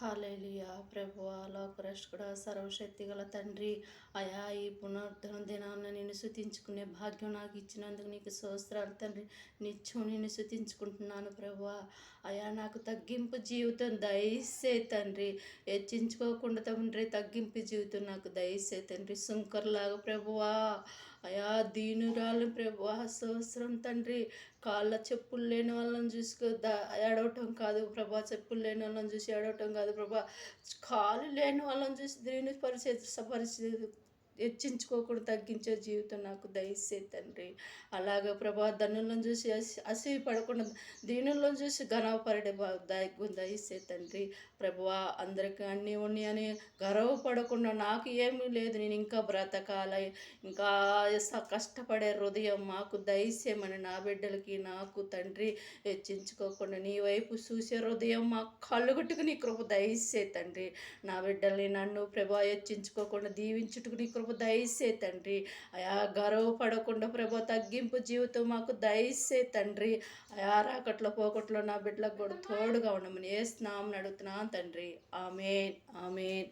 హల్లెలూయా ప్రభువా లోకరక్షకుడా సర్వశక్తిగల తండ్రి అయా ఈ పునరుద్ధరణ దినాన్న నిన్ను స్తుతించుకునే భాగ్యం నాకు ఇచ్చినందుకు నీకు స్తోత్రాలు తండ్రి. నిత్యం నిన్ను స్తుతించుకుంటున్నాను ప్రభువా. అయా నాకు తగ్గింపు జీవితం దయసే తండ్రి, హెచ్చించుకోకుండా తండ్రి తగ్గింపు జీవితం నాకు దయసే తండ్రి. సుంకర్లాగా ప్రభువా అయా దీనురాలు ప్రభువా స్తోత్రం తండ్రి. కాళ్ళ చెప్పులు లేని వాళ్ళని చూసుకో ఏడవటం కాదు ప్రభా, చెప్పులు లేని వాళ్ళని చూసి ఏడవటం కాదు ప్రభా, కాలు లేని వాళ్ళని చూసి దీని పరిస్థితి హెచ్చించుకోకుండా తగ్గించే జీవితం నాకు దయచే తండ్రి. అలాగే ప్రభా ధనులను చూసి అసూయ పడకుండా దీనులను చూసి గర్వపడే దయచే తండ్రి. ప్రభువా అందరికీ అన్నీ ఉన్నాయని గర్వపడకుండా నాకు ఏమీ లేదు, నేను ఇంకా బ్రతకాలి, ఇంకా కష్టపడే హృదయం మాకు దయచేయమని నా బిడ్డలకి నాకు తండ్రి హెచ్చించుకోకుండా నీ వైపు చూసే హృదయం మా కళ్ళుగట్టుకు నీ కృప దయచే తండ్రి. నా బిడ్డల్ని నన్ను ప్రభా హెచ్చించుకోకుండా దీవించుటకు నీ కృప దయచే తండ్రి. అయా గర్వపడకుండా ప్రభా తగ్గింపు జీవితం మాకు దయచే తండ్రి. అయా రాకట్లో పోకట్లో నా బిడ్డలకు కూడా తోడుగా ఉండమని ఏ స్నామని అడుగుతున్నాను తండ్రి. ఆమేన్ ఆమేన్.